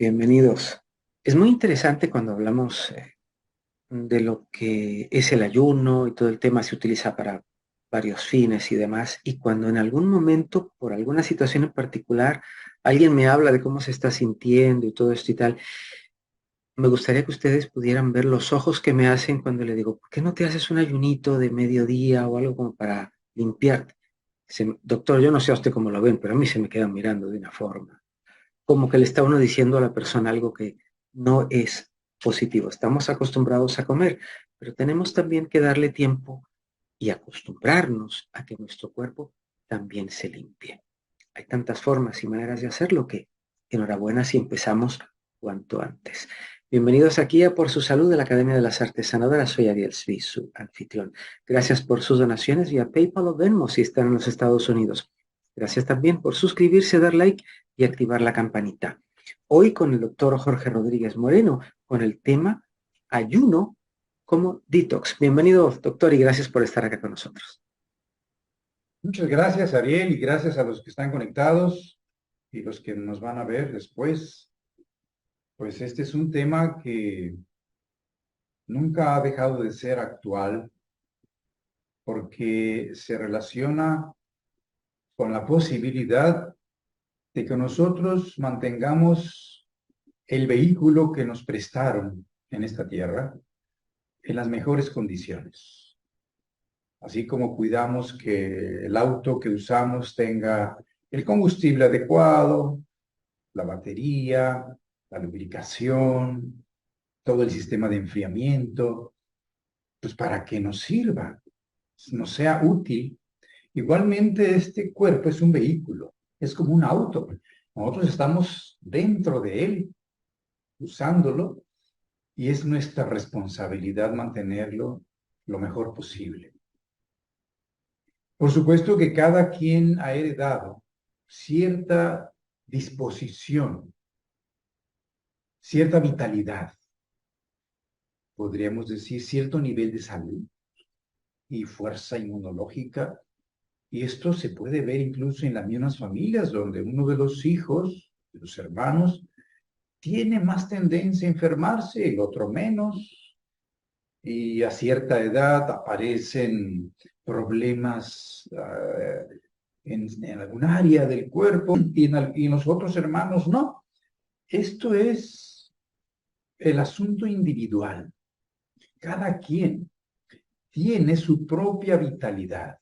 Bienvenidos. Es muy interesante cuando hablamos de lo que es el ayuno y todo el tema se utiliza para varios fines y demás. Y cuando en algún momento, por alguna situación en particular, alguien me habla de cómo se está sintiendo y todo esto y tal, me gustaría que ustedes pudieran ver los ojos que me hacen cuando le digo, ¿por qué no te haces un ayunito de mediodía o algo como para limpiarte? Doctor, yo no sé a usted cómo lo ven, pero a mí se me quedan mirando de una forma como que le está uno diciendo a la persona algo que no es positivo. Estamos acostumbrados a comer, pero tenemos también que darle tiempo y acostumbrarnos a que nuestro cuerpo también se limpie. Hay tantas formas y maneras de hacerlo que enhorabuena si empezamos cuanto antes. Bienvenidos aquí a Por Su Salud de la Academia de las Artes Sanadoras. Soy Ariel Svi, su anfitrión. Gracias por sus donaciones vía PayPal o Venmo si están en los Estados Unidos. Gracias también por suscribirse, dar like y activar la campanita. Hoy con el doctor Jorge Rodríguez Moreno con el tema ayuno como detox. Bienvenido, doctor, y gracias por estar acá con nosotros. Muchas gracias, Ariel, y gracias a los que están conectados y los que nos van a ver después. Pues este es un tema que nunca ha dejado de ser actual porque se relaciona con la posibilidad de que nosotros mantengamos el vehículo que nos prestaron en esta tierra en las mejores condiciones. Así como cuidamos que el auto que usamos tenga el combustible adecuado, la batería, la lubricación, todo el sistema de enfriamiento, pues para que nos sirva, nos sea útil. Igualmente, este cuerpo es un vehículo, es como un auto. Nosotros estamos dentro de él, usándolo, y es nuestra responsabilidad mantenerlo lo mejor posible. Por supuesto que cada quien ha heredado cierta disposición, cierta vitalidad, podríamos decir, cierto nivel de salud y fuerza inmunológica. Y esto se puede ver incluso en las mismas familias, donde uno de los hijos, de los hermanos, tiene más tendencia a enfermarse, el otro menos, y a cierta edad aparecen problemas en algún área del cuerpo y en los otros hermanos no. Esto es el asunto individual. Cada quien tiene su propia vitalidad.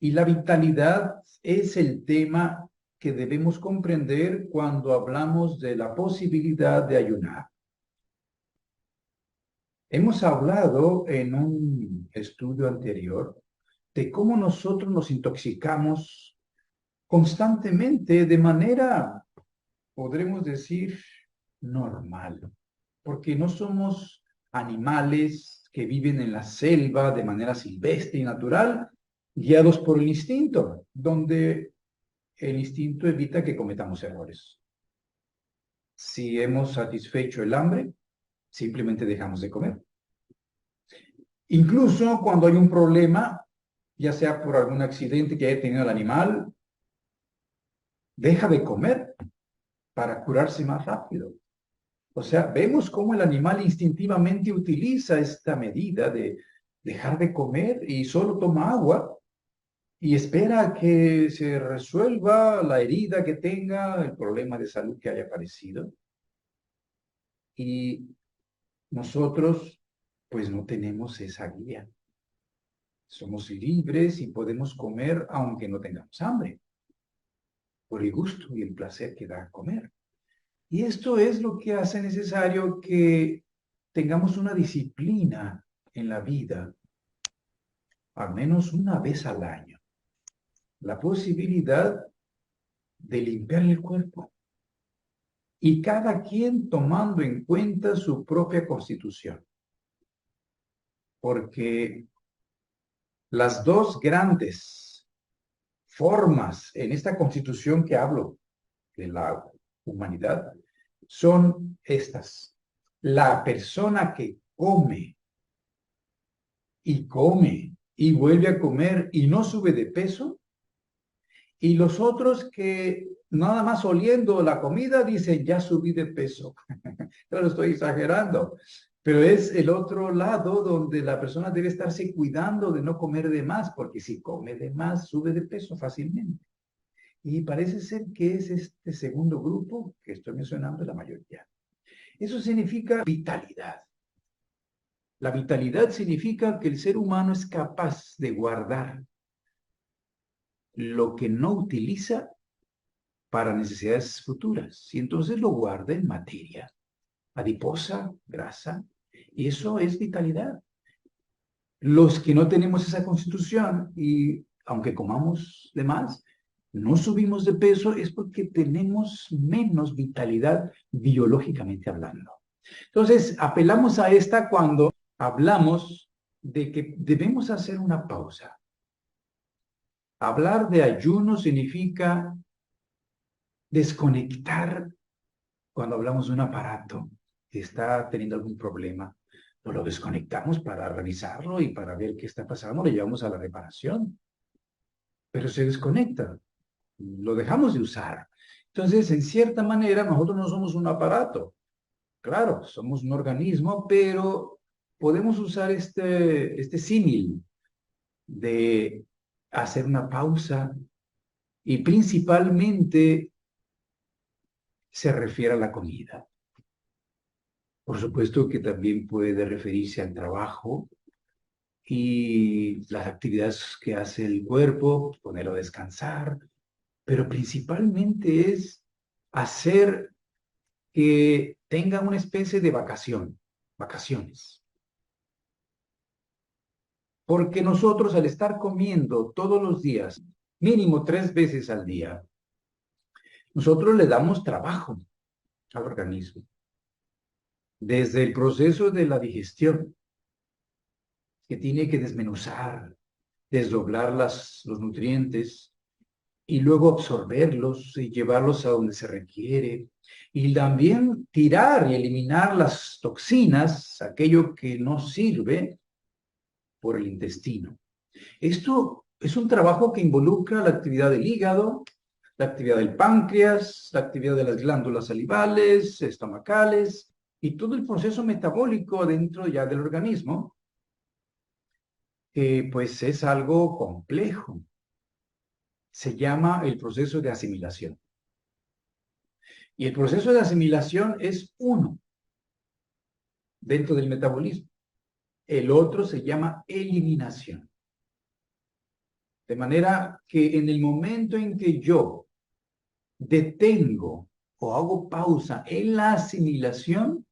Y la vitalidad es el tema que debemos comprender cuando hablamos de la posibilidad de ayunar. Hemos hablado en un estudio anterior de cómo nosotros nos intoxicamos constantemente de manera, podremos decir, normal, porque no somos animales que viven en la selva de manera silvestre y natural, guiados por el instinto, donde el instinto evita que cometamos errores. Si hemos satisfecho el hambre, simplemente dejamos de comer. Incluso cuando hay un problema, ya sea por algún accidente que haya tenido el animal, deja de comer para curarse más rápido. O sea, vemos cómo el animal instintivamente utiliza esta medida de dejar de comer y solo toma agua y espera a que se resuelva la herida que tenga, el problema de salud que haya aparecido. Y nosotros, pues no tenemos esa guía. Somos libres y podemos comer aunque no tengamos hambre, por el gusto y el placer que da comer. Y esto es lo que hace necesario que tengamos una disciplina en la vida, al menos una vez al año. La posibilidad de limpiar el cuerpo. Y cada quien tomando en cuenta su propia constitución. Porque las dos grandes formas en esta constitución que hablo de la humanidad son estas. La persona que come y vuelve a comer y no sube de peso, y los otros que nada más oliendo la comida, dice, ya subí de peso. Claro, estoy exagerando, pero es el otro lado donde la persona debe estarse cuidando de no comer de más, porque si come de más, sube de peso fácilmente. Y parece ser que es este segundo grupo que estoy mencionando la mayoría. Eso significa vitalidad. La vitalidad significa que el ser humano es capaz de guardar lo que no utiliza para necesidades futuras. Y entonces lo guarda en materia adiposa, grasa, y eso es vitalidad. Los que no tenemos esa constitución y aunque comamos de más, no subimos de peso es porque tenemos menos vitalidad biológicamente hablando. Entonces, apelamos a esta cuando hablamos de que debemos hacer una pausa. Hablar de ayuno significa desconectar cuando hablamos de un aparato que está teniendo algún problema. Nos lo desconectamos para revisarlo y para ver qué está pasando, lo llevamos a la reparación, pero se desconecta, lo dejamos de usar. Entonces, en cierta manera, nosotros no somos un aparato. Claro, somos un organismo, pero podemos usar este símil de hacer una pausa y principalmente se refiere a la comida. Por supuesto que también puede referirse al trabajo y las actividades que hace el cuerpo, ponerlo a descansar, pero principalmente es hacer que tenga una especie de vacaciones. Porque nosotros al estar comiendo todos los días, mínimo 3 veces al día, nosotros le damos trabajo al organismo. Desde el proceso de la digestión, que tiene que desmenuzar, desdoblar los nutrientes y luego absorberlos y llevarlos a donde se requiere. Y también tirar y eliminar las toxinas, aquello que no sirve por el intestino. Esto es un trabajo que involucra la actividad del hígado, la actividad del páncreas, la actividad de las glándulas salivales, estomacales y todo el proceso metabólico dentro ya del organismo, que pues es algo complejo. Se llama el proceso de asimilación. Y el proceso de asimilación es uno dentro del metabolismo. El otro se llama eliminación. De manera que en el momento en que yo detengo o hago pausa en la asimilación,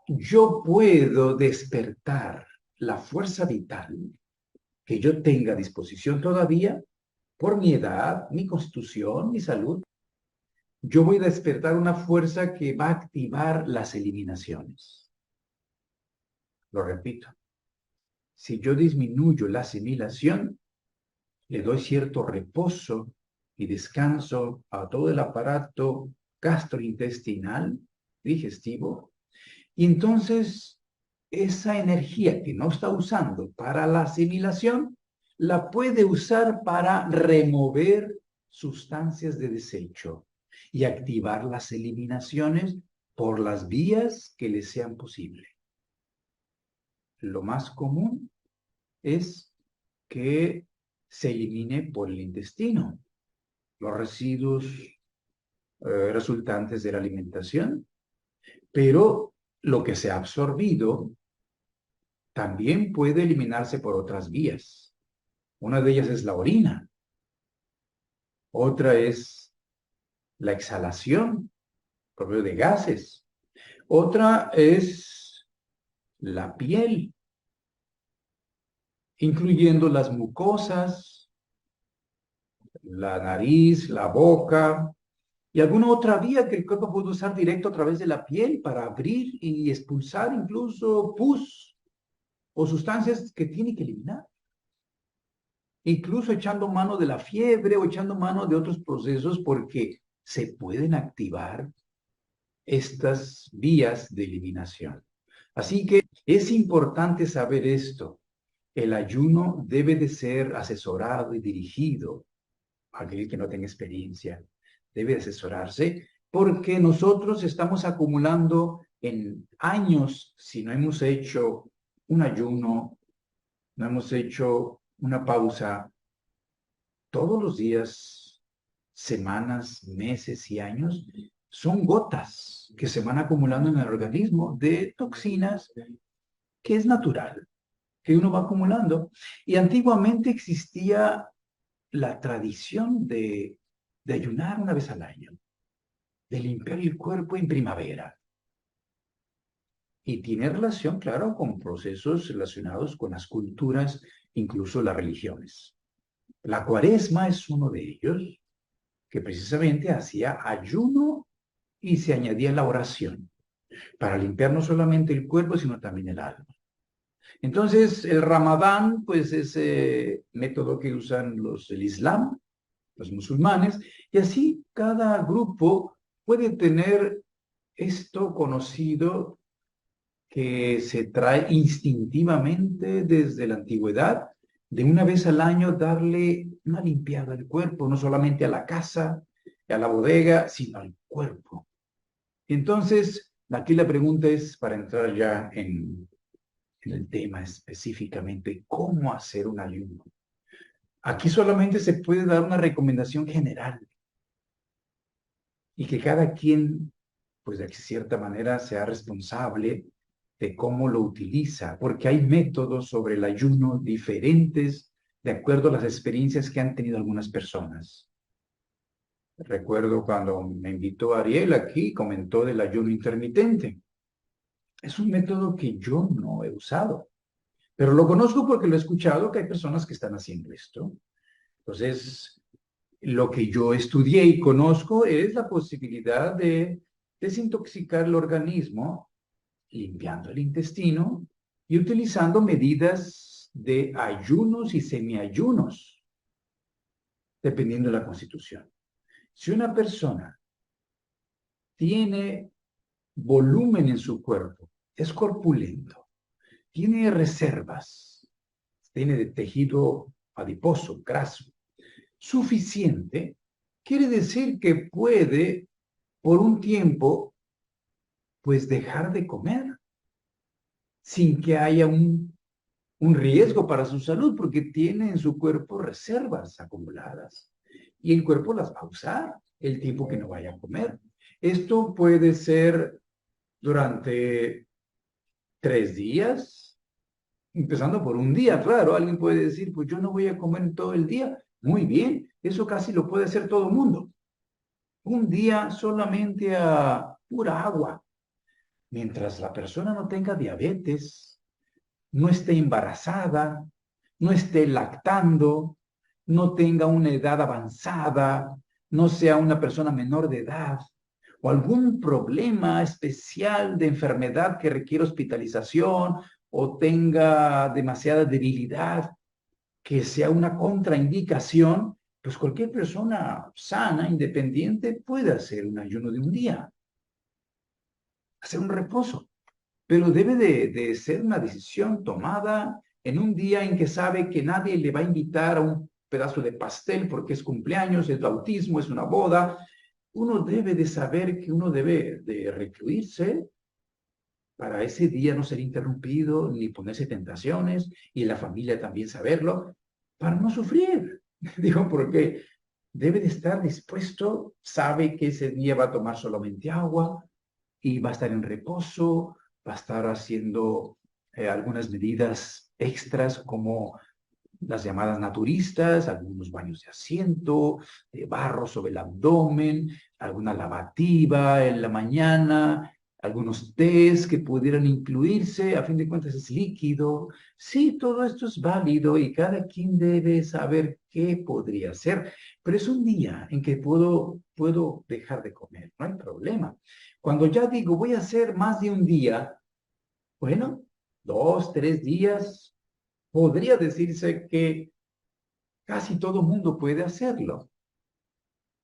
yo puedo despertar la fuerza vital que yo tenga a disposición todavía por mi edad, mi constitución, mi salud. Yo voy a despertar una fuerza que va a activar las eliminaciones. Lo repito, si yo disminuyo la asimilación, le doy cierto reposo y descanso a todo el aparato gastrointestinal, digestivo, y entonces esa energía que no está usando para la asimilación, la puede usar para remover sustancias de desecho y activar las eliminaciones por las vías que le sean posible. Lo más común es que se elimine por el intestino los residuos resultantes de la alimentación, pero lo que se ha absorbido también puede eliminarse por otras vías. Una de ellas es la orina, otra es la exhalación, por medio de gases, otra es la piel, incluyendo las mucosas, la nariz, la boca, y alguna otra vía que el cuerpo puede usar directo a través de la piel para abrir y expulsar incluso pus o sustancias que tiene que eliminar. Incluso echando mano de la fiebre o echando mano de otros procesos porque se pueden activar estas vías de eliminación. Así que es importante saber esto. El ayuno debe de ser asesorado y dirigido a aquel que no tenga experiencia. debe asesorarse, porque nosotros estamos acumulando en años, si no hemos hecho un ayuno, no hemos hecho una pausa todos los días, semanas, meses y años, son gotas que se van acumulando en el organismo de toxinas que es natural, que uno va acumulando. Y antiguamente existía la tradición de ayunar una vez al año, de limpiar el cuerpo en primavera. Y tiene relación, claro, con procesos relacionados con las culturas, incluso las religiones. La cuaresma es uno de ellos, que precisamente hacía ayuno y se añadía la oración, para limpiar no solamente el cuerpo, sino también el alma. Entonces, el Ramadán, pues ese método que usan el Islam, los musulmanes, y así cada grupo puede tener esto conocido que se trae instintivamente desde la antigüedad, de una vez al año darle una limpiada al cuerpo, no solamente a la casa, a la bodega, sino al cuerpo. Entonces, aquí la pregunta es, para entrar ya en el tema específicamente, ¿cómo hacer un ayuno? Aquí solamente se puede dar una recomendación general y que cada quien, pues de cierta manera, sea responsable de cómo lo utiliza, porque hay métodos sobre el ayuno diferentes de acuerdo a las experiencias que han tenido algunas personas. Recuerdo cuando me invitó Ariel aquí, comentó del ayuno intermitente. Es un método que yo no he usado, pero lo conozco porque lo he escuchado que hay personas que están haciendo esto. Entonces, lo que yo estudié y conozco es la posibilidad de desintoxicar el organismo, limpiando el intestino y utilizando medidas de ayunos y semiayunos, dependiendo de la constitución. Si una persona tiene volumen en su cuerpo, es corpulento, tiene reservas, tiene de tejido adiposo, graso, suficiente, quiere decir que puede, por un tiempo, pues dejar de comer sin que haya un riesgo para su salud, porque tiene en su cuerpo reservas acumuladas y el cuerpo las va a usar el tiempo que no vaya a comer. Esto puede ser durante 3 días, empezando por un día, claro. Alguien puede decir, pues yo no voy a comer todo el día. Muy bien, eso casi lo puede hacer todo el mundo. Un día solamente a pura agua. Mientras la persona no tenga diabetes, no esté embarazada, no esté lactando, no tenga una edad avanzada, no sea una persona menor de edad o algún problema especial de enfermedad que requiere hospitalización o tenga demasiada debilidad, que sea una contraindicación, pues cualquier persona sana, independiente, puede hacer un ayuno de un día, hacer un reposo, pero debe de ser una decisión tomada en un día en que sabe que nadie le va a invitar a un pedazo de pastel porque es cumpleaños, es bautismo, es una boda. Uno debe de saber que uno debe de recluirse para ese día no ser interrumpido ni ponerse tentaciones y la familia también saberlo para no sufrir. Digo, porque debe de estar dispuesto, sabe que ese día va a tomar solamente agua y va a estar en reposo, va a estar haciendo algunas medidas extras como las llamadas naturistas, algunos baños de asiento, de barro sobre el abdomen, alguna lavativa en la mañana, algunos tés que pudieran incluirse, a fin de cuentas es líquido. Sí, todo esto es válido y cada quien debe saber qué podría hacer, pero es un día en que puedo dejar de comer, no hay problema. Cuando ya digo, voy a hacer más de un día, bueno, 2, 3 días, podría decirse que casi todo mundo puede hacerlo,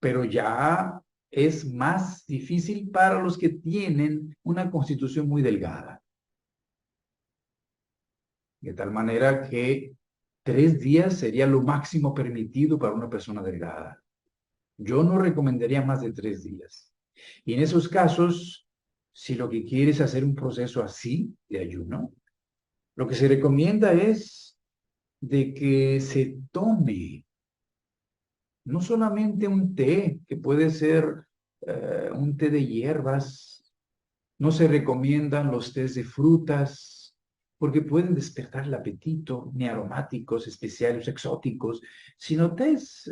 pero ya es más difícil para los que tienen una constitución muy delgada. De tal manera que 3 días sería lo máximo permitido para una persona delgada. Yo no recomendaría más de 3 días. Y en esos casos, si lo que quieres es hacer un proceso así de ayuno, lo que se recomienda es de que se tome no solamente un té, que puede ser un té de hierbas, no se recomiendan los tés de frutas, porque pueden despertar el apetito, ni aromáticos especiales, exóticos, sino tés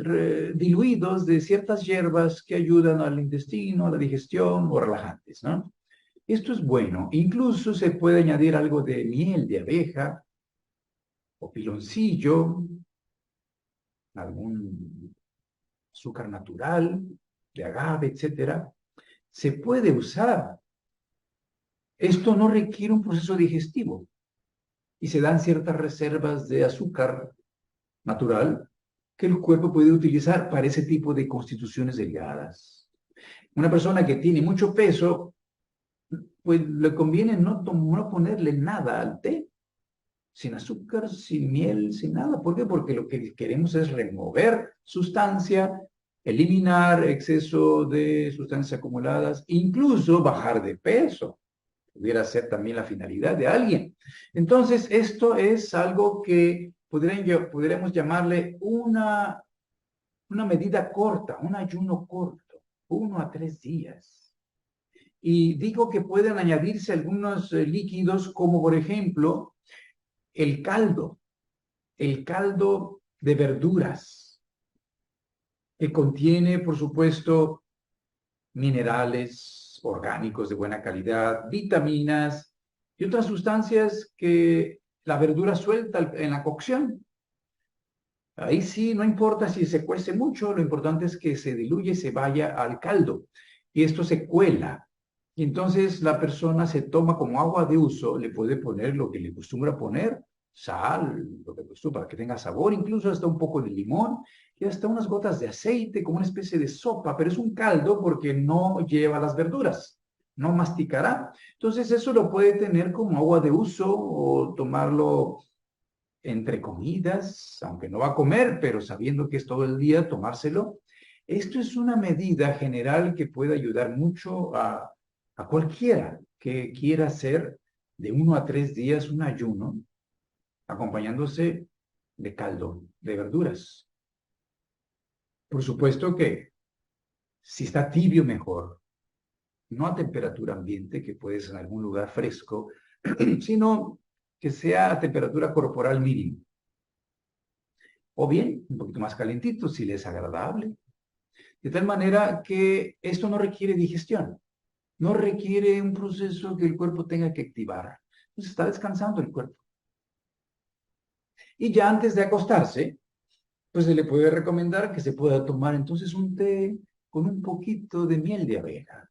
diluidos de ciertas hierbas que ayudan al intestino, a la digestión o relajantes, ¿no? Esto es bueno. Incluso se puede añadir algo de miel de abeja o piloncillo, algún azúcar natural, de agave, etcétera. Se puede usar. Esto no requiere un proceso digestivo y se dan ciertas reservas de azúcar natural que el cuerpo puede utilizar para ese tipo de constituciones delgadas. Una persona que tiene mucho peso, pues le conviene no ponerle nada al té, sin azúcar, sin miel, sin nada. ¿Por qué? Porque lo que queremos es remover sustancia, eliminar exceso de sustancias acumuladas, incluso bajar de peso. Pudiera ser también la finalidad de alguien. Entonces, esto es algo que podríamos llamarle una medida corta, un ayuno corto, 1 a 3 días. Y digo que pueden añadirse algunos líquidos como por ejemplo el caldo de verduras, que contiene, por supuesto, minerales orgánicos de buena calidad, vitaminas y otras sustancias que la verdura suelta en la cocción. Ahí sí, no importa si se cuece mucho, lo importante es que se diluye, se vaya al caldo y esto se cuela. Y entonces la persona se toma como agua de uso, le puede poner lo que le acostumbra poner, sal, lo que acostumbra, para que tenga sabor, incluso hasta un poco de limón y hasta unas gotas de aceite, como una especie de sopa, pero es un caldo porque no lleva las verduras, no masticará. Entonces eso lo puede tener como agua de uso o tomarlo entre comidas, aunque no va a comer, pero sabiendo que es todo el día, tomárselo. Esto es una medida general que puede ayudar mucho a cualquiera que quiera hacer de 1 a 3 días un ayuno, acompañándose de caldo, de verduras. Por supuesto que si está tibio, mejor. No a temperatura ambiente, que puede ser en algún lugar fresco, sino que sea a temperatura corporal mínima. O bien, un poquito más calentito, si le es agradable. De tal manera que esto no requiere digestión, no requiere un proceso que el cuerpo tenga que activar. Entonces está descansando el cuerpo. Y ya antes de acostarse, pues se le puede recomendar que se pueda tomar entonces un té con un poquito de miel de abeja.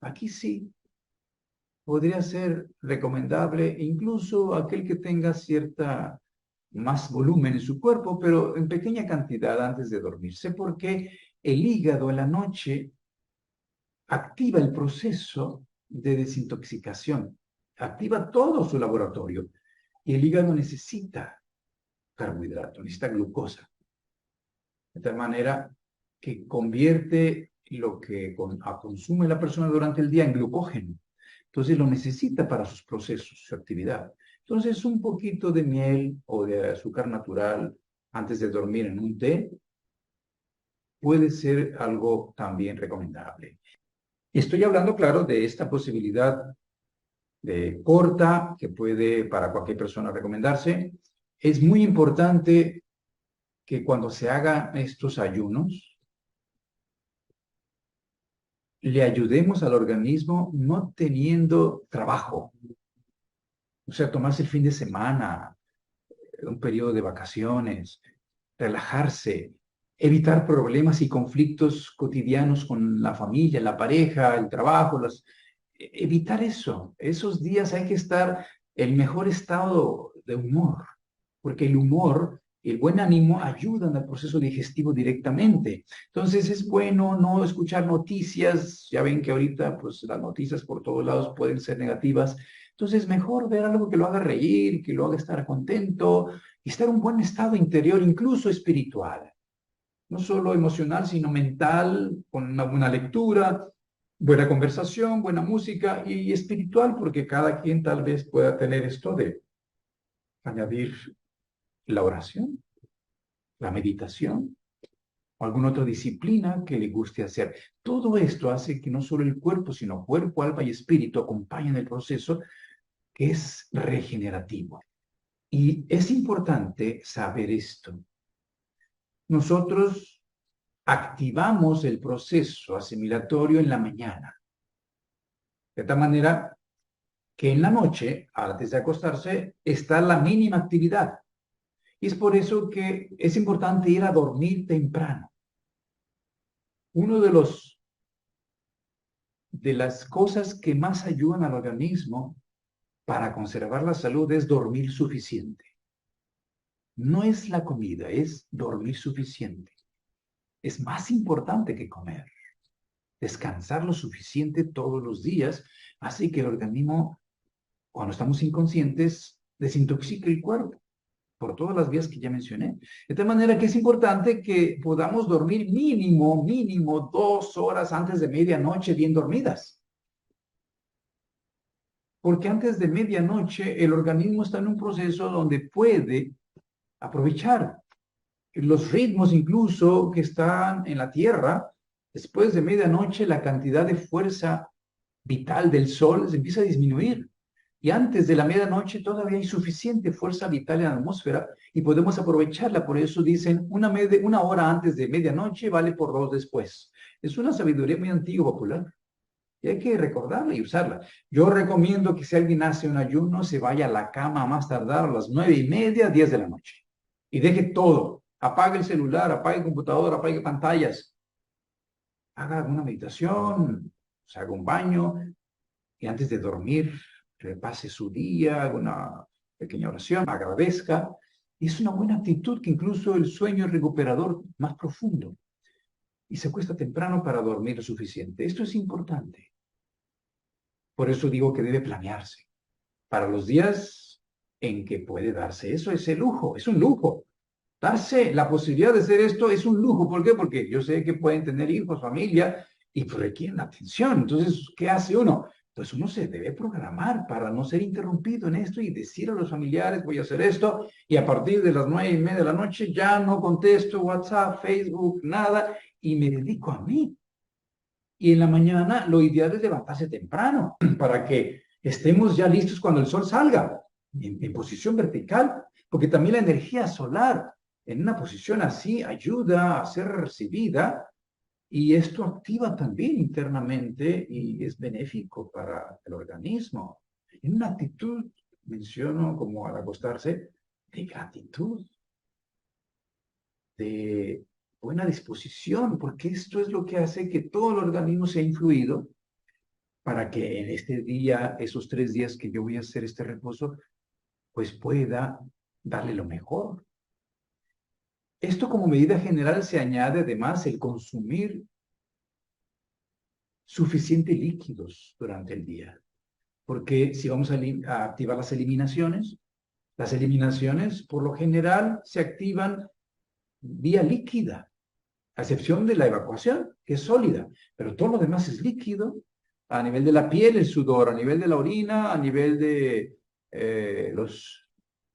Aquí sí podría ser recomendable incluso aquel que tenga cierta más volumen en su cuerpo, pero en pequeña cantidad antes de dormirse, porque el hígado en la noche activa el proceso de desintoxicación, activa todo su laboratorio y el hígado necesita carbohidrato, necesita glucosa, de tal manera que convierte lo que consume la persona durante el día en glucógeno. Entonces lo necesita para sus procesos, su actividad. Entonces un poquito de miel o de azúcar natural antes de dormir en un té puede ser algo también recomendable. Estoy hablando, claro, de esta posibilidad de corta que puede para cualquier persona recomendarse. Es muy importante que cuando se hagan estos ayunos, le ayudemos al organismo no teniendo trabajo. O sea, tomarse el fin de semana, un periodo de vacaciones, relajarse, evitar problemas y conflictos cotidianos con la familia, la pareja, el trabajo, evitar eso. Esos días hay que estar en mejor estado de humor, porque el humor y el buen ánimo ayudan al proceso digestivo directamente. Entonces es bueno no escuchar noticias, ya ven que ahorita pues las noticias por todos lados pueden ser negativas, entonces mejor ver algo que lo haga reír, que lo haga estar contento y estar en un buen estado interior, incluso espiritual. no solo emocional, sino mental, con una buena lectura, buena conversación, buena música y espiritual, porque cada quien tal vez pueda tener esto de añadir la oración, la meditación o alguna otra disciplina que le guste hacer. Todo esto hace que no solo el cuerpo, sino cuerpo, alma y espíritu acompañen el proceso que es regenerativo. Y es importante saber esto. Nosotros activamos el proceso asimilatorio en la mañana, de tal manera que en la noche, antes de acostarse, está la mínima actividad. Y es por eso que es importante ir a dormir temprano. Uno de las cosas que más ayudan al organismo para conservar la salud es dormir suficiente. No es la comida, es dormir suficiente. Es más importante que comer. Descansar lo suficiente todos los días hace que el organismo, cuando estamos inconscientes, desintoxique el cuerpo por todas las vías que ya mencioné. De tal manera que es importante que podamos dormir mínimo 2 horas antes de medianoche bien dormidas. Porque antes de medianoche el organismo está en un proceso donde puede aprovechar los ritmos incluso que están en la Tierra. Después de medianoche la cantidad de fuerza vital del Sol se empieza a disminuir. Y antes de la medianoche todavía hay suficiente fuerza vital en la atmósfera y podemos aprovecharla. Por eso dicen una hora antes de medianoche vale por 2 después. Es una sabiduría muy antigua, popular. Y hay que recordarla y usarla. Yo recomiendo que si alguien hace un ayuno, se vaya a la cama a más tardar a las 9:30, 10 de la noche. Y deje todo. Apague el celular, apague el computador, apague pantallas. Haga una meditación, se haga un baño y antes de dormir repase su día, haga una pequeña oración, agradezca. Y es una buena actitud que incluso el sueño es recuperador más profundo. Y se acuesta temprano para dormir lo suficiente. Esto es importante. Por eso digo que debe planearse. Para los días en que puede darse eso, es el lujo, es un lujo. Darse la posibilidad de hacer esto es un lujo. ¿Por qué? Porque yo sé que pueden tener hijos, familia, y pues requieren atención. Entonces, ¿qué hace uno? Pues uno se debe programar para no ser interrumpido en esto y decir a los familiares, voy a hacer esto, y a partir de las 9:30 de la noche ya no contesto WhatsApp, Facebook, nada, y me dedico a mí. Y en la mañana lo ideal es levantarse temprano para que estemos ya listos cuando el sol salga, en posición vertical, porque también la energía solar en una posición así ayuda a ser recibida y esto activa también internamente y es benéfico para el organismo. En una actitud, menciono como al acostarse, de gratitud, de buena disposición, porque esto es lo que hace que todo el organismo sea influido para que en este día, esos 3 días que yo voy a hacer este reposo, pues pueda darle lo mejor. Esto como medida general se añade además el consumir suficientes líquidos durante el día. Porque si vamos a activar las eliminaciones por lo general se activan vía líquida, a excepción de la evacuación, que es sólida, pero todo lo demás es líquido, a nivel de la piel, el sudor, a nivel de la orina, a nivel de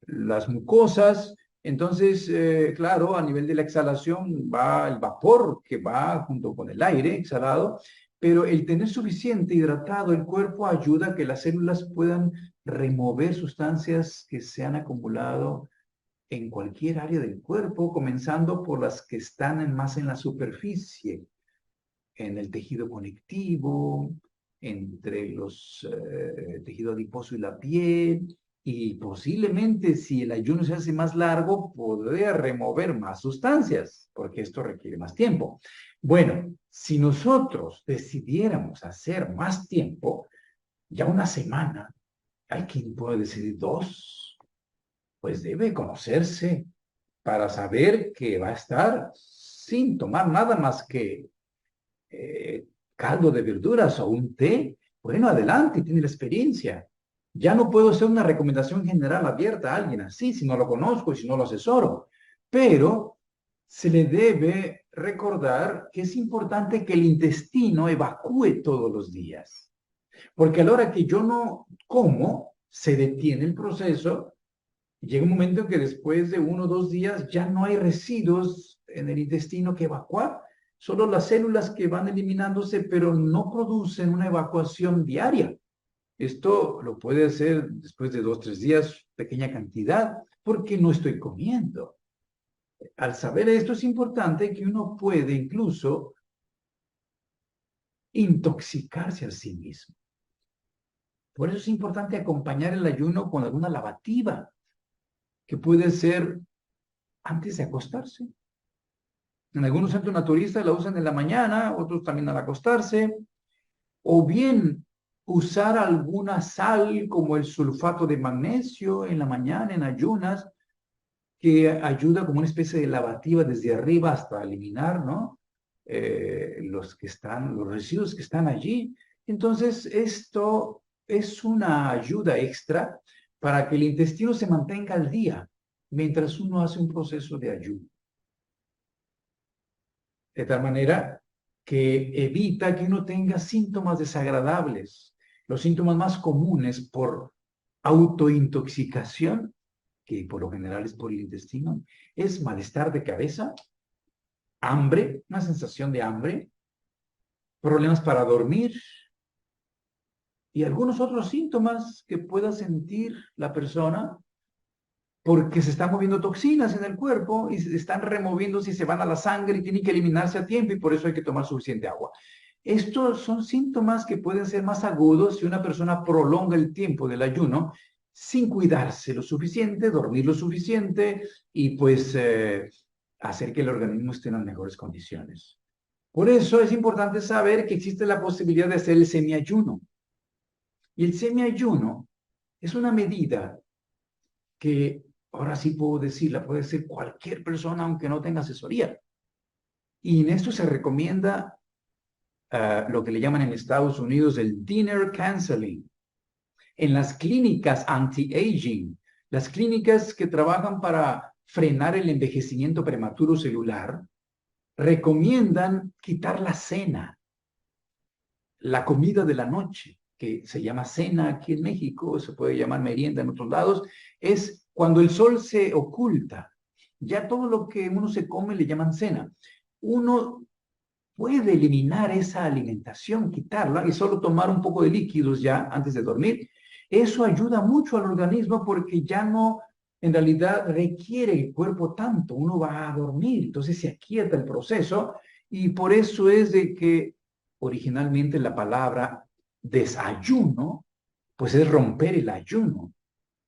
las mucosas. Entonces, claro, a nivel de la exhalación va el vapor que va junto con el aire exhalado, pero el tener suficiente hidratado el cuerpo ayuda a que las células puedan remover sustancias que se han acumulado en cualquier área del cuerpo, comenzando por las que están más en la superficie, en el tejido conectivo, entre los tejido adiposo y la piel, y posiblemente si el ayuno se hace más largo, podría remover más sustancias, porque esto requiere más tiempo. Bueno, si nosotros decidiéramos hacer más tiempo, ya una semana, hay quien puede decidir 2, pues debe conocerse para saber que va a estar sin tomar nada más que caldo de verduras o un té. Bueno, adelante, tiene la experiencia. Ya no puedo hacer una recomendación general abierta a alguien así si no lo conozco y si no lo asesoro, pero se le debe recordar que es importante que el intestino evacúe todos los días. Porque a la hora que yo no como, se detiene el proceso. Llega un momento en que después de 1 o 2 días ya no hay residuos en el intestino que evacuar, solo las células que van eliminándose, pero no producen una evacuación diaria. Esto lo puede hacer después de 2 o 3 días, pequeña cantidad, porque no estoy comiendo. Al saber esto es importante que uno puede incluso intoxicarse a sí mismo. Por eso es importante acompañar el ayuno con alguna lavativa, que puede ser antes de acostarse. En algunos centros naturistas la usan en la mañana, otros también al acostarse, o bien usar alguna sal como el sulfato de magnesio en la mañana, en ayunas, que ayuda como una especie de lavativa desde arriba hasta eliminar, ¿no? Los residuos que están allí. Entonces, esto es una ayuda extra para que el intestino se mantenga al día mientras uno hace un proceso de ayuno. De tal manera que evita que uno tenga síntomas desagradables. Los síntomas más comunes por autointoxicación, que por lo general es por el intestino, es malestar de cabeza, hambre, una sensación de hambre, problemas para dormir y algunos otros síntomas que pueda sentir la persona porque se están moviendo toxinas en el cuerpo y se están removiéndose y se van a la sangre y tienen que eliminarse a tiempo y por eso hay que tomar suficiente agua. Estos son síntomas que pueden ser más agudos si una persona prolonga el tiempo del ayuno sin cuidarse lo suficiente, dormir lo suficiente y pues hacer que el organismo esté en las mejores condiciones. Por eso es importante saber que existe la posibilidad de hacer el semiayuno. Y el semiayuno es una medida que ahora sí puedo decir, la puede hacer cualquier persona aunque no tenga asesoría. Y en esto se recomienda lo que le llaman en Estados Unidos el dinner canceling. En las clínicas anti-aging, las clínicas que trabajan para frenar el envejecimiento prematuro celular, recomiendan quitar la cena, la comida de la noche, que se llama cena aquí en México, se puede llamar merienda en otros lados, es cuando el sol se oculta. Ya todo lo que uno se come le llaman cena. Uno puede eliminar esa alimentación, quitarla y solo tomar un poco de líquidos ya antes de dormir. Eso ayuda mucho al organismo porque ya no, en realidad, requiere el cuerpo tanto. Uno va a dormir, entonces se aquieta el proceso y por eso es de que originalmente la palabra desayuno, pues es romper el ayuno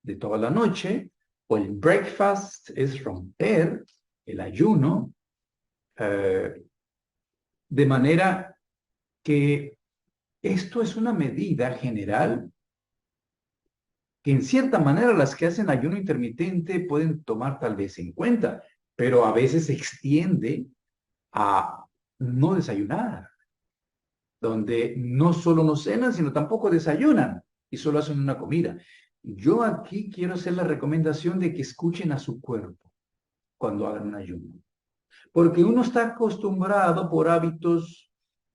de toda la noche, o el breakfast es romper el ayuno, de manera que esto es una medida general que en cierta manera las que hacen ayuno intermitente pueden tomar tal vez en cuenta, pero a veces se extiende a no desayunar, donde no solo no cenan, sino tampoco desayunan y solo hacen una comida. Yo aquí quiero hacer la recomendación de que escuchen a su cuerpo cuando hagan un ayuno, porque uno está acostumbrado por hábitos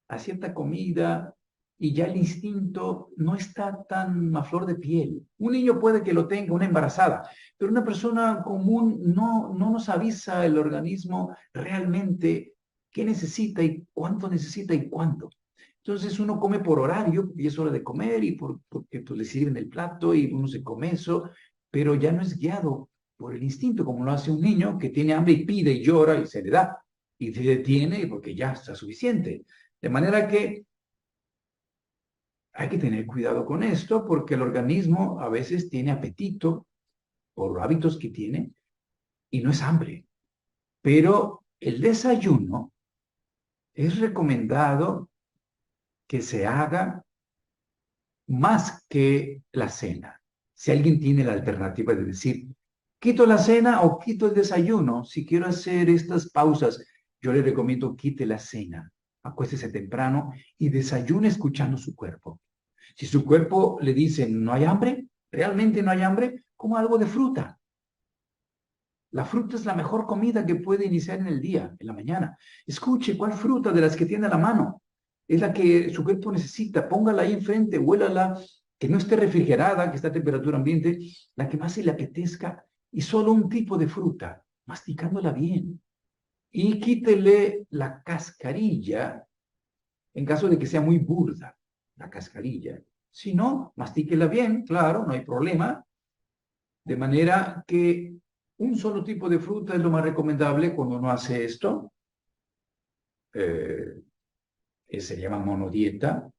a cierta comida y ya el instinto no está tan a flor de piel. Un niño puede que lo tenga, una embarazada, pero una persona común no nos avisa el organismo realmente qué necesita y cuánto necesita y cuánto. Entonces uno come por horario y es hora de comer y porque pues, le sirven el plato y uno se come eso, pero ya no es guiado por el instinto como lo hace un niño que tiene hambre y pide y llora y se le da y se detiene porque ya está suficiente. De manera que hay que tener cuidado con esto porque el organismo a veces tiene apetito por hábitos que tiene y no es hambre. Pero el desayuno es recomendado que se haga más que la cena. Si alguien tiene la alternativa de decir, quito la cena o quito el desayuno, si quiero hacer estas pausas, yo le recomiendo quite la cena, acuéstese temprano y desayune escuchando su cuerpo. Si su cuerpo le dice no hay hambre, realmente no hay hambre, coma algo de fruta. La fruta es la mejor comida que puede iniciar en el día, en la mañana. Escuche cuál fruta de las que tiene a la mano es la que su cuerpo necesita. Póngala ahí enfrente, huélala, que no esté refrigerada, que esté a temperatura ambiente, la que más se le apetezca, y solo un tipo de fruta, masticándola bien. Y quítele la cascarilla en caso de que sea muy burda, la cascarilla. Si no, mastíquela bien, claro, no hay problema. De manera que un solo tipo de fruta es lo más recomendable cuando uno hace esto. Eh, Se llama monodieta.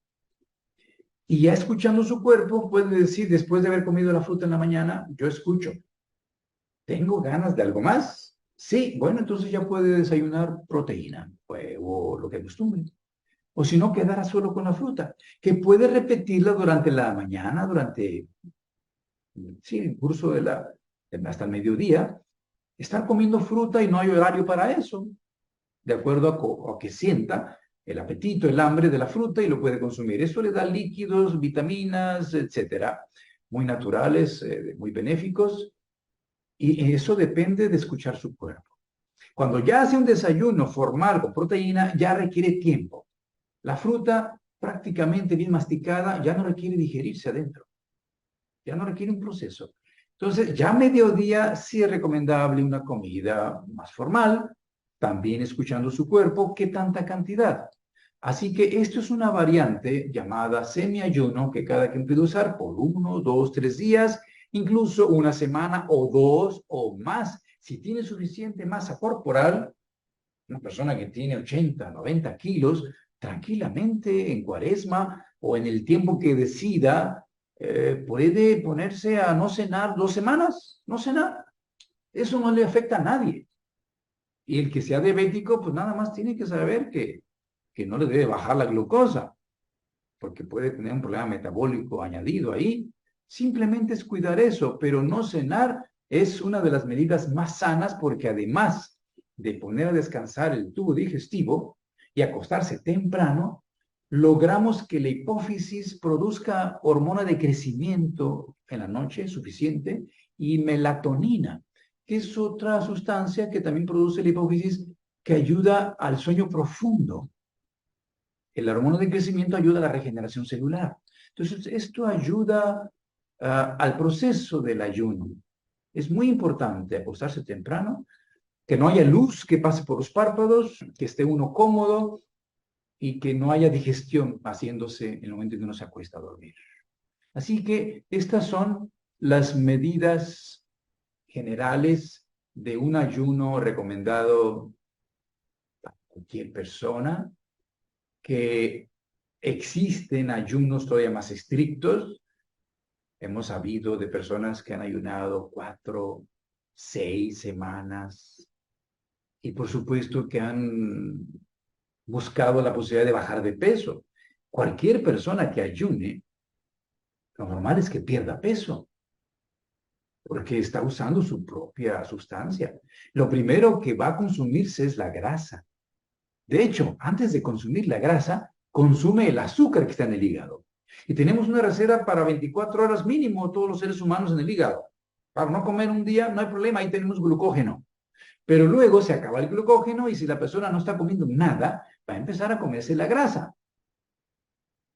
Y ya escuchando su cuerpo, puede decir, después de haber comido la fruta en la mañana, yo escucho, ¿tengo ganas de algo más? Sí, bueno, entonces ya puede desayunar proteína, huevo, lo que acostumbre. O si no, quedará solo con la fruta, que puede repetirla durante la mañana, durante, sí, el curso hasta el mediodía, estar comiendo fruta y no hay horario para eso, de acuerdo a que sienta el apetito, el hambre de la fruta y lo puede consumir. Eso le da líquidos, vitaminas, etcétera, muy naturales, muy benéficos, y eso depende de escuchar su cuerpo. Cuando ya hace un desayuno formal con proteína, ya requiere tiempo. La fruta prácticamente bien masticada ya no requiere digerirse adentro, ya no requiere un proceso. Entonces, ya a mediodía sí es recomendable una comida más formal, también escuchando su cuerpo, qué tanta cantidad. Así que esto es una variante llamada semiayuno que cada quien puede usar por 1, 2, 3 días, incluso una semana o 2 o más. Si tiene suficiente masa corporal, una persona que tiene 80, 90 kilos, tranquilamente en cuaresma o en el tiempo que decida, puede ponerse a no cenar 2 semanas, no cenar. Eso no le afecta a nadie. Y el que sea diabético, pues nada más tiene que saber que no le debe bajar la glucosa, porque puede tener un problema metabólico añadido ahí. Simplemente es cuidar eso, pero no cenar es una de las medidas más sanas porque además de poner a descansar el tubo digestivo y acostarse temprano, logramos que la hipófisis produzca hormona de crecimiento en la noche suficiente y melatonina, que es otra sustancia que también produce la hipófisis que ayuda al sueño profundo. El hormona de crecimiento ayuda a la regeneración celular. Entonces, esto ayuda al proceso del ayuno. Es muy importante acostarse temprano, que no haya luz que pase por los párpados, que esté uno cómodo y que no haya digestión haciéndose en el momento en que uno se acuesta a dormir. Así que estas son las medidas generales de un ayuno recomendado para cualquier persona, que existen ayunos todavía más estrictos. Hemos sabido de personas que han ayunado 4, 6 semanas y por supuesto que han buscado la posibilidad de bajar de peso. Cualquier persona que ayune, lo normal es que pierda peso porque está usando su propia sustancia. Lo primero que va a consumirse es la grasa. De hecho, antes de consumir la grasa, consume el azúcar que está en el hígado. Y tenemos una reserva para 24 horas mínimo todos los seres humanos en el hígado. Para no comer un día, no hay problema, ahí tenemos glucógeno. Pero luego se acaba el glucógeno y si la persona no está comiendo nada, va a empezar a comerse la grasa.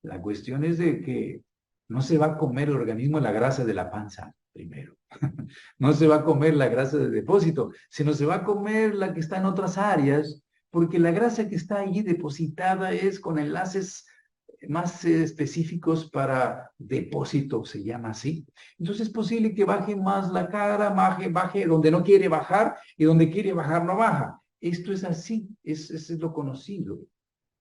La cuestión es de que no se va a comer el organismo la grasa de la panza primero. No se va a comer la grasa de depósito, sino se va a comer la que está en otras áreas, porque la grasa que está allí depositada es con enlaces más específicos para depósito, se llama así. Entonces es posible que baje más la cara, baje donde no quiere bajar y donde quiere bajar no baja. Esto es así, es lo conocido.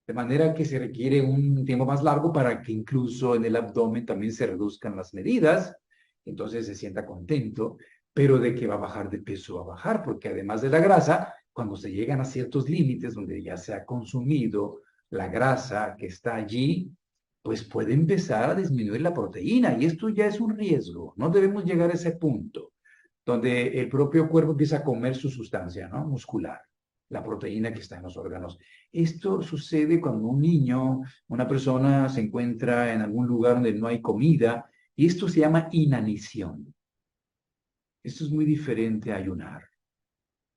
De manera que se requiere un tiempo más largo para que incluso en el abdomen también se reduzcan las medidas, entonces se sienta contento, pero de que va a bajar de peso, va a bajar, porque además de la grasa, cuando se llegan a ciertos límites donde ya se ha consumido la grasa que está allí, pues puede empezar a disminuir la proteína y esto ya es un riesgo. No debemos llegar a ese punto donde el propio cuerpo empieza a comer su sustancia, ¿no? Muscular, la proteína que está en los órganos. Esto sucede cuando un niño, una persona se encuentra en algún lugar donde no hay comida y esto se llama inanición. Esto es muy diferente a ayunar.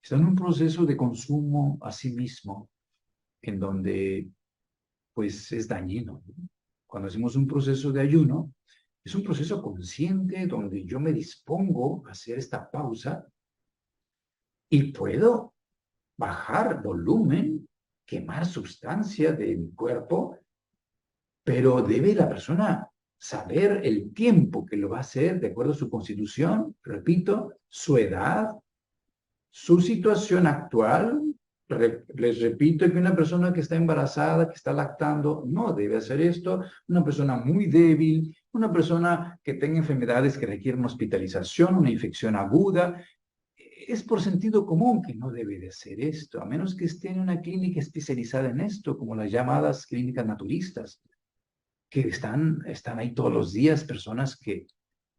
está en un proceso de consumo a sí mismo, en donde pues es dañino. Cuando hacemos un proceso de ayuno, es un proceso consciente donde yo me dispongo a hacer esta pausa y puedo bajar volumen, quemar sustancia de mi cuerpo, pero debe la persona saber el tiempo que lo va a hacer de acuerdo a su constitución, repito, su edad, su situación actual. Les repito que una persona que está embarazada, que está lactando, no debe hacer esto. Una persona muy débil, una persona que tenga enfermedades que requieren hospitalización, una infección aguda, es por sentido común que no debe de hacer esto, a menos que esté en una clínica especializada en esto, como las llamadas clínicas naturistas, que están ahí todos los días, personas que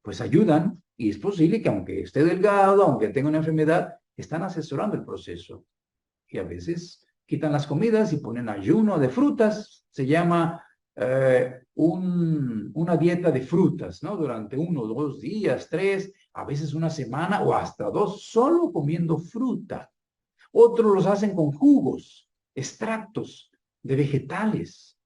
pues ayudan, y es posible que aunque esté delgado, aunque tenga una enfermedad, están asesorando el proceso. Y a veces quitan las comidas y ponen ayuno de frutas, se llama una dieta de frutas, ¿no? Durante 1 o 2 días, 3, a veces una semana o hasta 2, solo comiendo fruta. Otros los hacen con jugos, extractos de vegetales.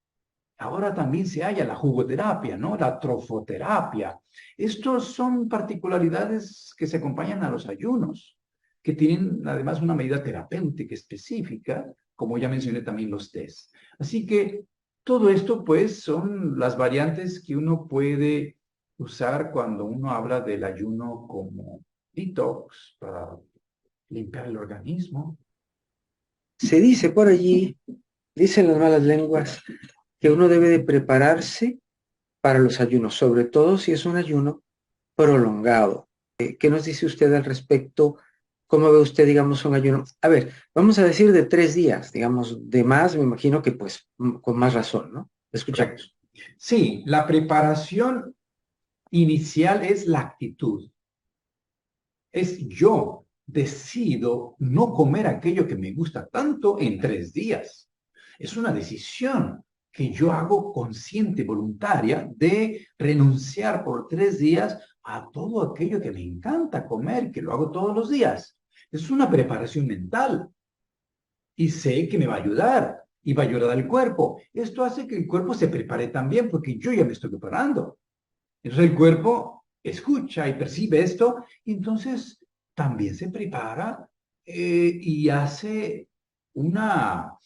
Ahora también se halla la jugoterapia, ¿no? La trofoterapia. Estos son particularidades que se acompañan a los ayunos, que tienen además una medida terapéutica específica, como ya mencioné también los test. Así que todo esto, pues, son las variantes que uno puede usar cuando uno habla del ayuno como detox para limpiar el organismo. Se dice por allí, dicen las malas lenguas, que uno debe de prepararse para los ayunos, sobre todo si es un ayuno prolongado. ¿Qué nos dice usted al respecto? ¿Cómo ve usted, digamos, un ayuno? A ver, vamos a decir de 3 días, digamos, de más, me imagino que pues con más razón, ¿no? Correcto. Escuchamos. Sí, la preparación inicial es la actitud. Es yo decido no comer aquello que me gusta tanto en 3 días. Es una decisión que yo hago consciente, voluntaria, de renunciar por 3 días a todo aquello que me encanta comer, que lo hago todos los días. Es una preparación mental y sé que me va a ayudar y va a ayudar al cuerpo. Esto hace que el cuerpo se prepare también porque yo ya me estoy preparando. Entonces el cuerpo escucha y percibe esto, y entonces también se prepara y hace una,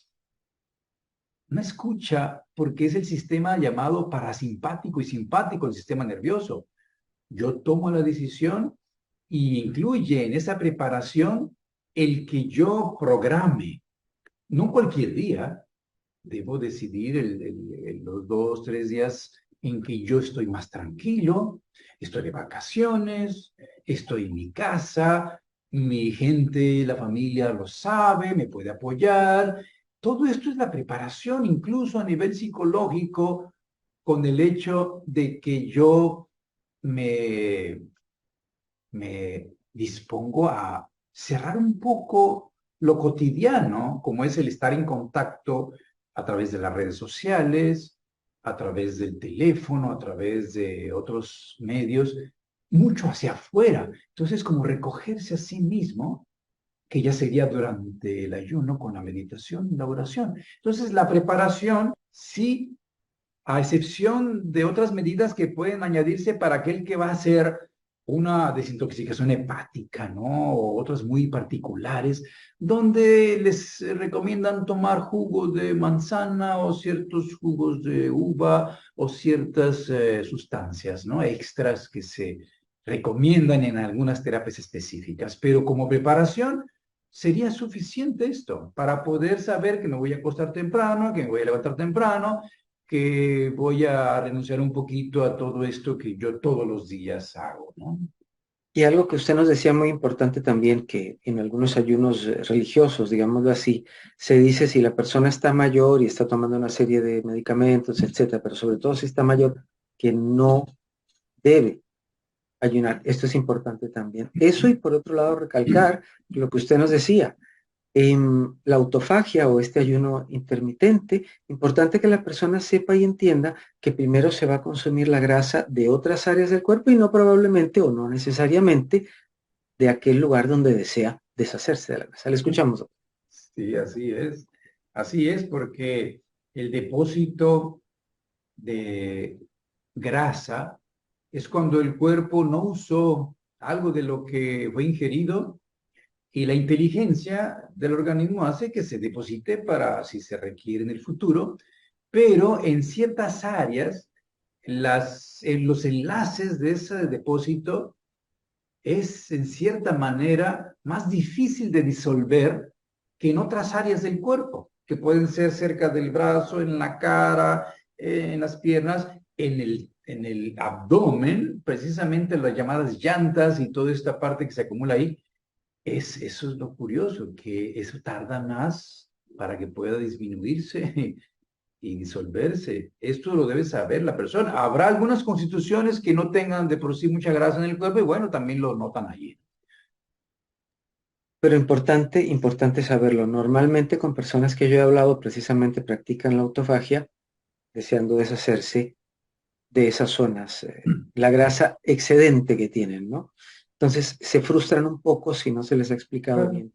una escucha, porque es el sistema llamado parasimpático y simpático, el sistema nervioso. Yo tomo la decisión y incluye en esa preparación el que yo programe, no cualquier día. Debo decidir los 2, 3 días en que yo estoy más tranquilo, estoy de vacaciones, estoy en mi casa, mi gente, la familia lo sabe, me puede apoyar. Todo esto es la preparación, incluso a nivel psicológico, con el hecho de que yo me, me dispongo a cerrar un poco lo cotidiano, como es el estar en contacto a través de las redes sociales, a través del teléfono, a través de otros medios, mucho hacia afuera. Entonces, como recogerse a sí mismo, que ya sería durante el ayuno con la meditación y la oración. Entonces, la preparación, sí, a excepción de otras medidas que pueden añadirse para aquel que va a hacer una desintoxicación hepática, ¿no? O otras muy particulares, donde les recomiendan tomar jugos de manzana o ciertos jugos de uva o ciertas sustancias, ¿no? Extras que se recomiendan en algunas terapias específicas. Pero como preparación, sería suficiente esto para poder saber que me voy a acostar temprano, que me voy a levantar temprano, que voy a renunciar un poquito a todo esto que yo todos los días hago, ¿no? Y algo que usted nos decía muy importante también, que en algunos ayunos religiosos, digámoslo así, se dice si la persona está mayor y está tomando una serie de medicamentos, etcétera, pero sobre todo si está mayor, que no debe ayunar. Esto es importante también. Eso y por otro lado recalcar lo que usted nos decía, en la autofagia o este ayuno intermitente, importante que la persona sepa y entienda que primero se va a consumir la grasa de otras áreas del cuerpo y no probablemente o no necesariamente de aquel lugar donde desea deshacerse de la grasa. Le escuchamos, doctor. Sí, así es. Así es porque el depósito de grasa es cuando el cuerpo no usó algo de lo que fue ingerido y la inteligencia del organismo hace que se deposite para si se requiere en el futuro, pero en ciertas áreas en los enlaces de ese depósito es en cierta manera más difícil de disolver que en otras áreas del cuerpo, que pueden ser cerca del brazo, en la cara, en las piernas, en el abdomen, precisamente las llamadas llantas y toda esta parte que se acumula ahí. Eso es lo curioso, que eso tarda más para que pueda disminuirse y disolverse. Esto lo debe saber la persona. Habrá algunas constituciones que no tengan de por sí mucha grasa en el cuerpo y bueno, también lo notan allí. Pero importante saberlo. Normalmente con personas que yo he hablado precisamente practican la autofagia, deseando deshacerse de esas zonas, la grasa excedente que tienen, ¿no? Entonces se frustran un poco si no se les ha explicado Claro, bien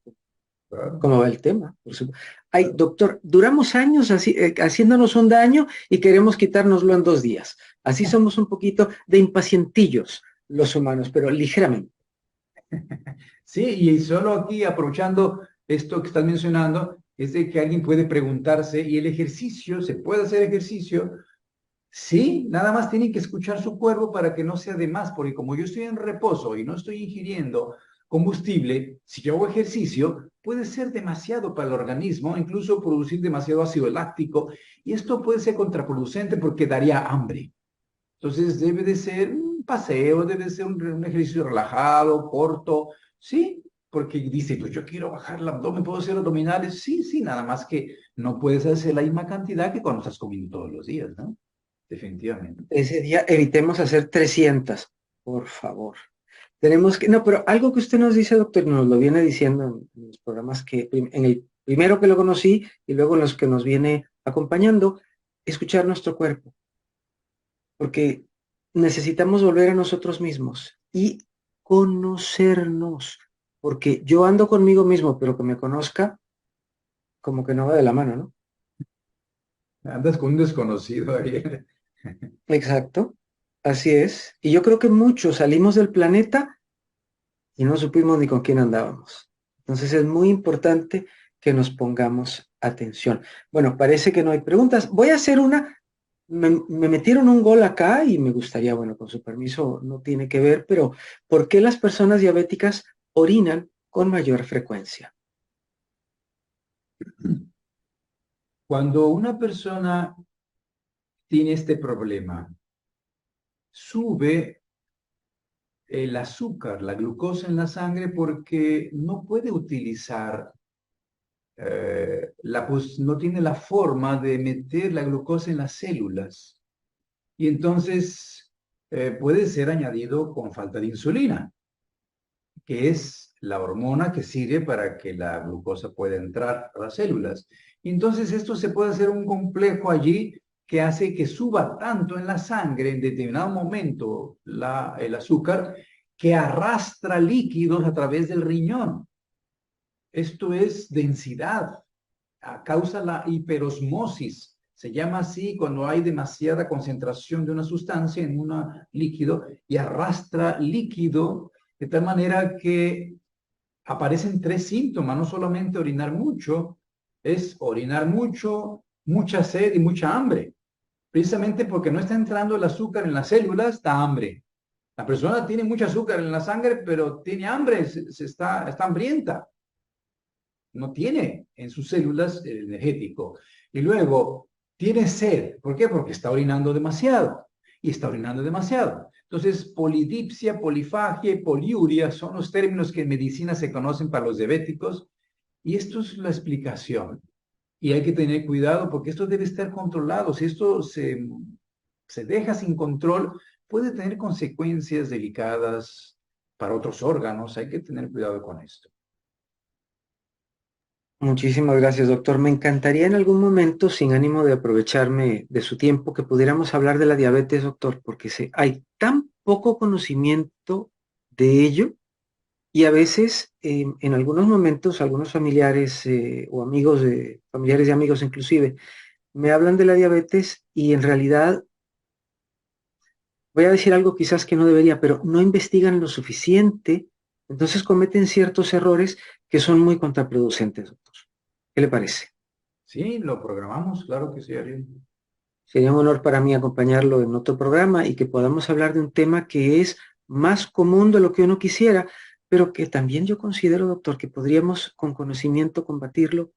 claro, cómo va el tema. Por supuesto. Ay, claro. doctor, duramos años así, haciéndonos un daño y queremos quitárnoslo en 2 días. Así somos un poquito de impacientillos los humanos, pero ligeramente. Sí, y solo aquí aprovechando esto que estás mencionando, es de que alguien puede preguntarse, ¿y el ejercicio? ¿Se puede hacer ejercicio? Sí, nada más tienen que escuchar su cuerpo para que no sea de más, porque como yo estoy en reposo y no estoy ingiriendo combustible, si yo hago ejercicio, puede ser demasiado para el organismo, incluso producir demasiado ácido láctico, y esto puede ser contraproducente porque daría hambre. Entonces debe de ser un paseo, debe ser un ejercicio relajado, corto, sí, porque dice, pues yo quiero bajar el abdomen, ¿puedo hacer abdominales? Sí, sí, nada más que no puedes hacer la misma cantidad que cuando estás comiendo todos los días, ¿no? Definitivamente. Ese día evitemos hacer 300, por favor. Tenemos que, no, pero algo que usted nos dice, doctor, nos lo viene diciendo en los programas en el primero que lo conocí y luego en los que nos viene acompañando, escuchar nuestro cuerpo, porque necesitamos volver a nosotros mismos y conocernos, porque yo ando conmigo mismo, pero que me conozca, como que no va de la mano, ¿no? Andas con un desconocido ahí. Exacto, así es. Y yo creo que muchos salimos del planeta y no supimos ni con quién andábamos. Entonces es muy importante que nos pongamos atención. Bueno, parece que no hay preguntas. Voy a hacer una. Me metieron un gol acá y me gustaría, bueno, con su permiso, no tiene que ver, pero ¿por qué las personas diabéticas orinan con mayor frecuencia? Cuando una persona tiene este problema, sube el azúcar, la glucosa en la sangre porque no puede utilizar, no tiene la forma de meter la glucosa en las células. Y entonces puede ser añadido con falta de insulina, que es la hormona que sirve para que la glucosa pueda entrar a las células. Y entonces esto se puede hacer un complejo allí que hace que suba tanto en la sangre en determinado momento el azúcar que arrastra líquidos a través del riñón. Esto es densidad, causa la hiperosmosis. Se llama así cuando hay demasiada concentración de una sustancia en un líquido y arrastra líquido de tal manera que aparecen tres síntomas, no solamente orinar mucho, es orinar mucho, mucha sed y mucha hambre. Precisamente porque no está entrando el azúcar en las células, da hambre. La persona tiene mucho azúcar en la sangre, pero tiene hambre, está hambrienta, no tiene en sus células el energético. Y luego tiene sed. ¿Por qué? Porque está orinando demasiado. Y está orinando demasiado. Entonces, polidipsia, polifagia y poliuria son los términos que en medicina se conocen para los diabéticos. Y esto es la explicación. Y hay que tener cuidado porque esto debe estar controlado. Si esto se deja sin control, puede tener consecuencias delicadas para otros órganos. Hay que tener cuidado con esto. Muchísimas gracias, doctor. Me encantaría en algún momento, sin ánimo de aprovecharme de su tiempo, que pudiéramos hablar de la diabetes, doctor, porque hay tan poco conocimiento de ello Y a veces, en algunos momentos, algunos familiares o amigos familiares y amigos inclusive, me hablan de la diabetes y en realidad, voy a decir algo quizás que no debería, pero no investigan lo suficiente, entonces cometen ciertos errores que son muy contraproducentes, doctor. ¿Qué le parece? Sí, lo programamos, claro que sí, Ariel. Sería un honor para mí acompañarlo en otro programa y que podamos hablar de un tema que es más común de lo que uno quisiera, pero que también yo considero, doctor, que podríamos con conocimiento combatirlo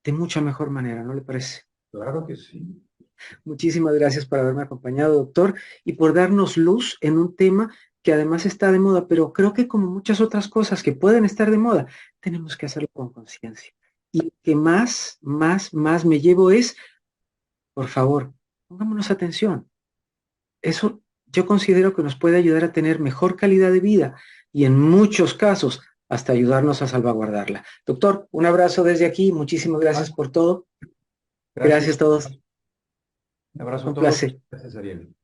de mucha mejor manera, ¿no le parece? Claro que sí. Muchísimas gracias por haberme acompañado, doctor, y por darnos luz en un tema que además está de moda, pero creo que como muchas otras cosas que pueden estar de moda, tenemos que hacerlo con conciencia. Y lo que más me llevo es, por favor, pongámonos atención. Eso yo considero que nos puede ayudar a tener mejor calidad de vida y en muchos casos hasta ayudarnos a salvaguardarla. Doctor, un abrazo desde aquí. Muchísimas gracias Ah, por todo. Gracias a gracias. todos. Un abrazo a Un todos. placer. Gracias, Ariel.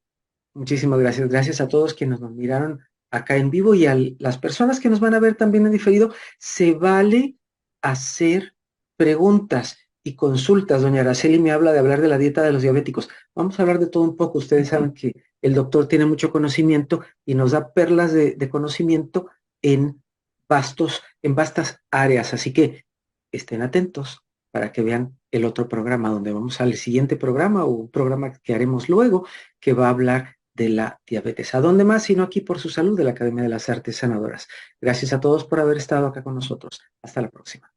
Muchísimas gracias. Gracias a todos quienes nos miraron acá en vivo y a las personas que nos van a ver también en diferido. Se vale hacer preguntas y consultas. Doña Araceli me habla de hablar de la dieta de los diabéticos. Vamos a hablar de todo un poco. Ustedes saben que el doctor tiene mucho conocimiento y nos da perlas de conocimiento en en vastas áreas. Así que estén atentos para que vean el otro programa donde vamos al siguiente programa o un programa que haremos luego que va a hablar de la diabetes. ¿A dónde más? Sino aquí por su salud de la Academia de las Artes Sanadoras. Gracias a todos por haber estado acá con nosotros. Hasta la próxima.